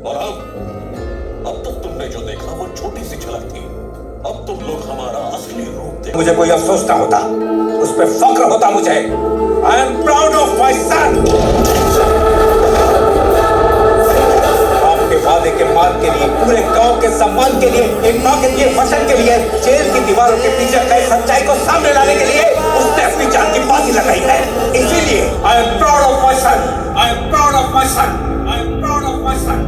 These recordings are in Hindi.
और अब तक तुमने जो देखा वो छोटी सी झलक थी। अब तुम लोग हमारा असली रूप देखो। मुझे कोई अफसोस ना होता, उस पर फख्र होता मुझे। I am proud of my son. आपके वादे के मान के लिए, पूरे गांव के सम्मान के लिए, एक मां के लिए, वचन के लिए, जेल की दीवारों के पीछे कई सच्चाई को सामने लाने के लिए उसने अपनी जान की बाजी लगाई है। इसीलिए I am proud of my son. I am proud of my son. I am proud of my son.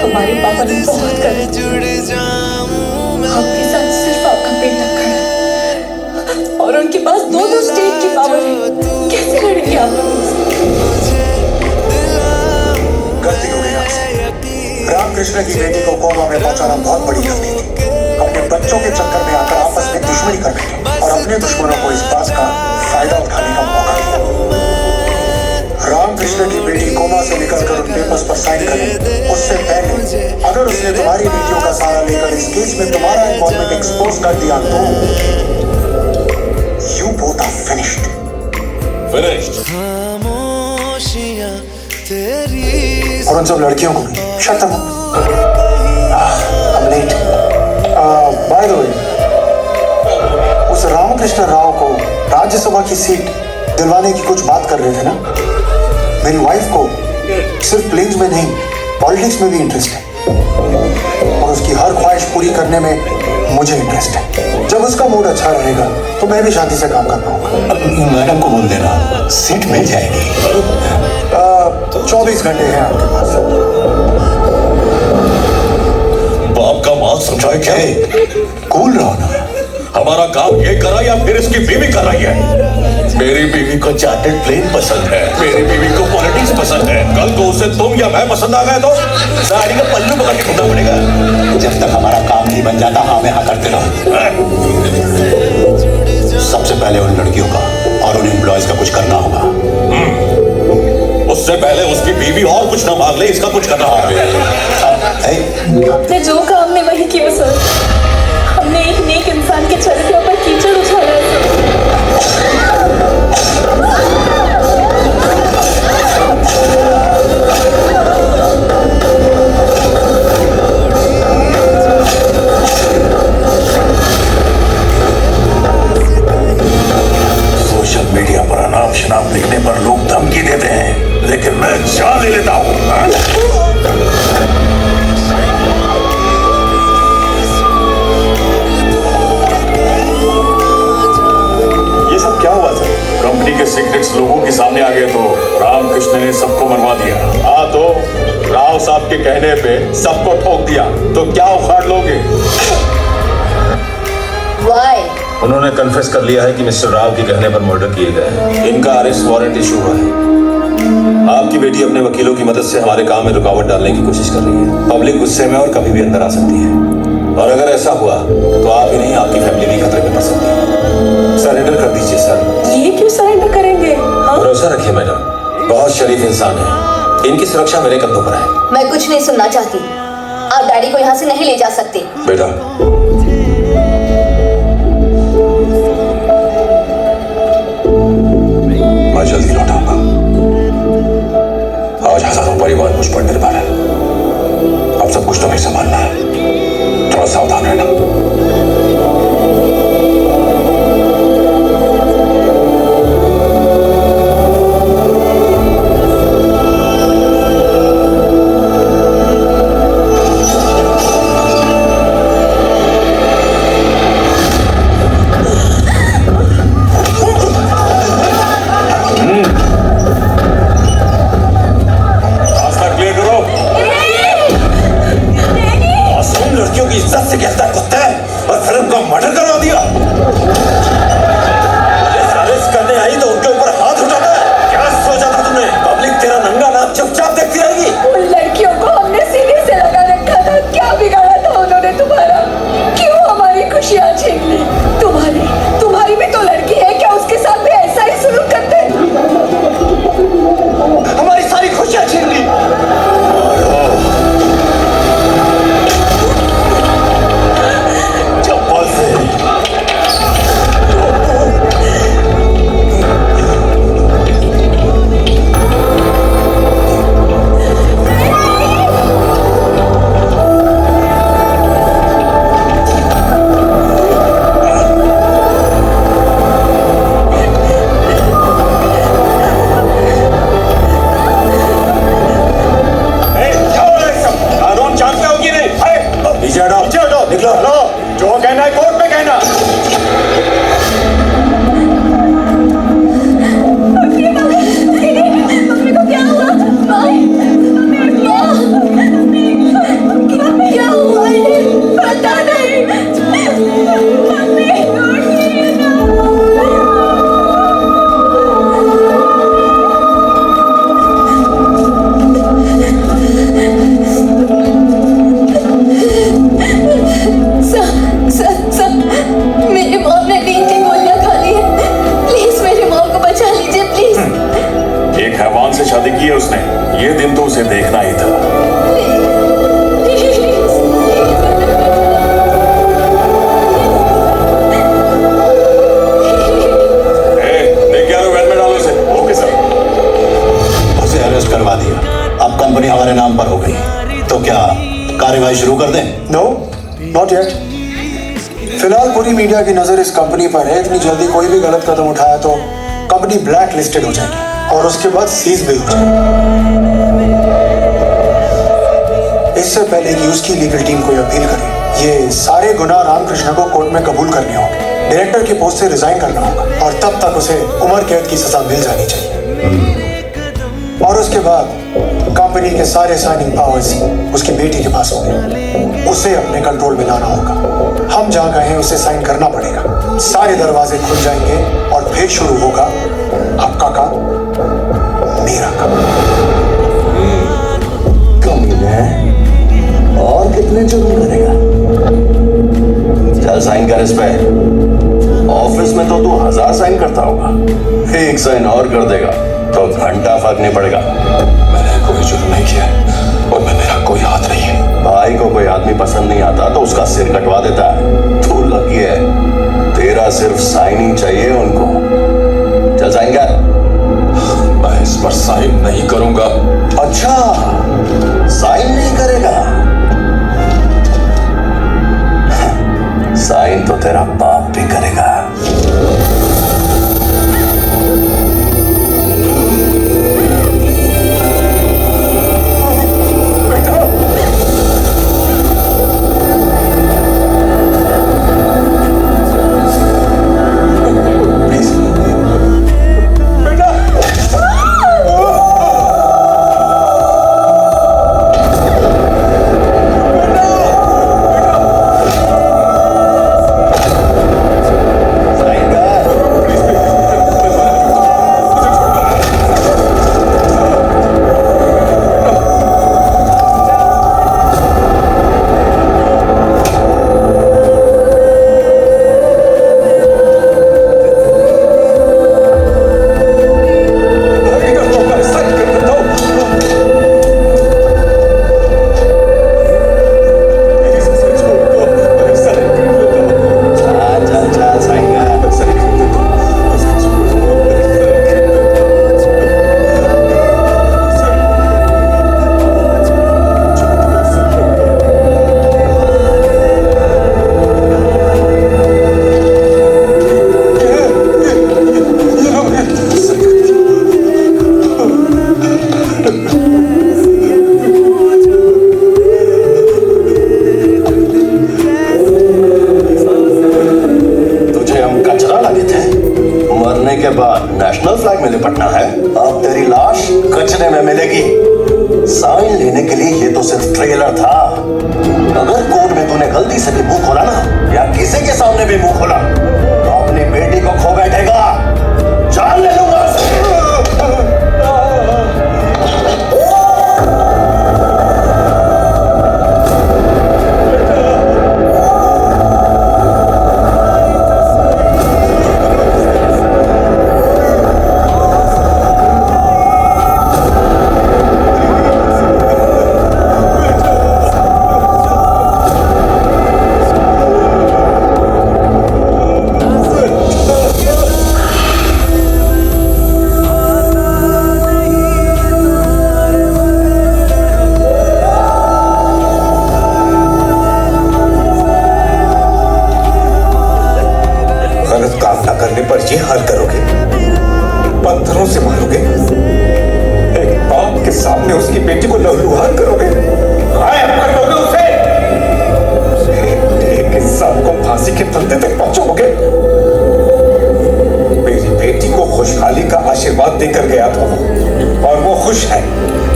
हमारे पापा ने बहुत कर आपके साथ सिर्फ आपका बेटा खड़ा है और उनके पास दोनों स्टेट की पावर है। कैसे लड़ेंगे आप लोग? गलती हो गई आपसे। रामकृष्ण की बेटी को कोमा में पहुंचाना बहुत बड़ी गलती थी। अपने बच्चों के चक्कर में आकर आपस में दुश्मनी कर बैठे और अपने दुश्मनों को इस बात का फायदा उठाने का मौका दिया। रामकृष्ण की बेटी कोमा से निकलकर उन पेपर्स पर साइन करे उससे पहले अगर उसने तुम्हारी नीतियों का सहारा लेकर इस केस में तुम्हारा इन्वॉल्वमेंट एक्सपोज कर दिया तो यू बोथ आर फिनिश्ड। और उन सब लड़कियों को भी shut up. I'm late. By the way, उस रामकृष्ण राव को राज्यसभा की सीट दिलवाने की कुछ बात कर रहे थे ना? मेरी वाइफ को सिर्फ प्लेन्स में नहीं पॉलिटिक्स में भी इंटरेस्ट है और उसकी हर ख्वाहिश पूरी करने में मुझे इंटरेस्ट है। जब उसका मूड अच्छा रहेगा तो मैं भी शांति से काम कर पाऊंगा। मैडम को बोल देना सीट मिल जाएगी। 24 घंटे हैं आपके पास। बाप का माल समझाए क्या? कूल रहो ना। हमारा काम ये करा या फिर इसकी बीवी कर रही है? मेरी बीवी को चार्टेड प्लेन पसंद है। मेरी बीवी को पॉलिटिक्स पसंद है। कल को उसे तुम या मैं पसंद आ गए तो साड़ी का पल्लू पकड़ के घूमना पड़ेगा। जब तक हमारा काम नहीं बन जाता हाँ में हाँ करते रहो। सबसे पहले उन लड़कियों का और उन एम्प्लॉयज का कुछ करना होगा। उससे पहले उसकी बीवी और कुछ ना मांग ले, इसका कुछ करना होगा। आपने जो कहा हमने वही किया सर। हमने एक नेक इंसान के चेहरे के ऊपर कीचड़ उछाला है सोशल मीडिया पर अनाप शनाप लिखने पर लोग धमकी देते हैं, लेकिन मैं जान ले लेता हूँ। ये सब क्या हुआ सर? कंपनी के सीक्रेट्स लोगों के सामने आ गए तो रामकृष्ण ने सबको मनवा दिया। हाँ तो राव साहब के कहने पे सबको ठोक दिया तो क्या उखाड़ लोगे? Why? उन्होंने कन्फेस कर लिया है कि मिस्टर राव के कहने पर मर्डर किए गए। इनका अरेस्ट वारंट इशू हुआ है। आपकी बेटी अपने वकीलों की मदद से हमारे काम में रुकावट डालने की कोशिश कर रही है। पब्लिक गुस्से में और कभी भी अंदर आ सकती है और अगर ऐसा हुआ तो आप ही नहीं आपकी फैमिली भी खतरे में पड़ सकती है। सरेंडर कर दीजिए सर। ये क्यों सरेंडर करेंगे? हाँ? भरोसा रखिए मैडम, बहुत शरीफ इंसान है। इनकी सुरक्षा मेरे कंधों पर है। मैं कुछ नहीं सुनना चाहती। आप डैडी को यहाँ से नहीं ले जा सकते। बेटा मैं जल्दी लौटाऊंगा। आज हजारों परिवार मुझ पर निर्भर है। अब सब कुछ तुम्हें संभालना है। थोड़ा सावधान रहना। रास्ता क्लियर करो। शादी की है उसने। ये दिन तो उसे देखना ही था। लेके आ रहे वैन में डालो उसे। Okay sir. उसे अरेस्ट करवा दिया। अब कंपनी हमारे नाम पर हो गई, तो क्या कार्यवाही शुरू कर दें? No, not yet. फिलहाल पूरी मीडिया की नजर इस कंपनी पर है। इतनी जल्दी कोई भी गलत कदम उठाया तो कंपनी ब्लैक लिस्टेड हो जाएगी और उसके बाद सीज भी हो जाएगी। इससे पहले कि उसकी लीगल टीम कोई अपील करे, ये सारे गुनाह रामकृष्ण को कोर्ट में कबूल करने होंगे। डायरेक्टर की पोस्ट से रिजाइन करना होगा और तब तक उसे उम्र कैद की सजा मिल जानी चाहिए। और उसके बाद कंपनी के सारे साइनिंग पावर्स उसकी बेटी के पास होंगे। उसे अपने कंट्रोल में लाना होगा। हम जहां कहें उसे साइन करना पड़ेगा। सारे दरवाजे खुल जाएंगे और फिर शुरू होगा आपका काम, मेरा काम। कमीने, और कितने जुर्म करेगा? चल साइन कर इस पे। ऑफिस में तो तू 1000 साइन करता होगा, एक साइन और कर देगा तो घंटा फर्क नहीं पड़ेगा। मैंने कोई जुर्म नहीं किया और मैं मेरा कोई हाथ नहीं है। भाई को कोई आदमी पसंद नहीं आता तो उसका सिर कटवा देता है। तू लकी है, तेरा सिर्फ साइन ही चाहिए उनको। चल साइन कर। मैं इस पर साइन नहीं करूंगा। अच्छा, साइन नहीं करेगा? साइन तो तेरा बाप भी करेगा। के बाद नेशनल फ्लैग में लिपटना है। अब तेरी लाश कचरे में मिलेगी। साइन लेने के लिए ये तो सिर्फ ट्रेलर था। अगर कोर्ट में तूने गलती से भी मुंह खोला ना, या किसी के सामने भी मुंह खोला, तो अपनी बेटी को खो बैठेगा। जान ले लूंगा। करने पर ये हाल करोगे, पत्थरों से मारोगे, एक बाप के सामने उसकी बेटी को लहूलुहान करोगे, गायब कर दोगे उसे, एक इंसान को फांसी के फंदे तक पहुंचाओगे। मेरी बेटी को खुशहाली का आशीर्वाद देकर गया था और वो खुश है,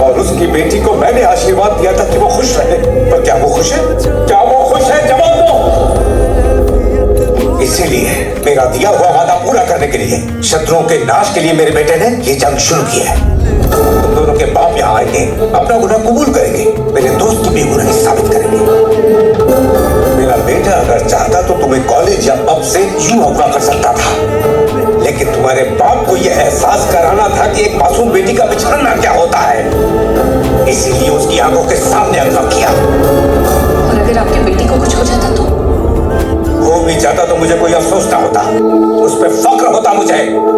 और उसकी बेटी को मैंने आशीर्वाद दिया था कि वो खुश रहे। पर क्या वो खुश है? क्या वो खुश है? जवाब दो। इसीलिए मेरा दिया हुआ वादा पूरा करने के लिए, शत्रुओं के नाश के लिए मेरे बेटे ने ये जंग शुरू की है। तुम दोनों के बाप यहाँ आएंगे, अपना गुनाह कबूल करेंगे, मेरे दोस्त की बेगुनाही साबित करेंगे। मेरा बेटा अगर चाहता तो तुम्हें कॉलेज या पब से यूं अगवा कर सकता था, लेकिन तुम्हारे बाप को यह एहसास कराना था कि एक मासूम बेटी का बिछड़ना क्या इसीलिए उसकी आंखों के सामने अगवा किया। और अगर आपके बेटी को कुछ हो जाता तो? हो भी जाता तो मुझे कोई अफसोस ना होता, उस पर फक्र होता मुझे।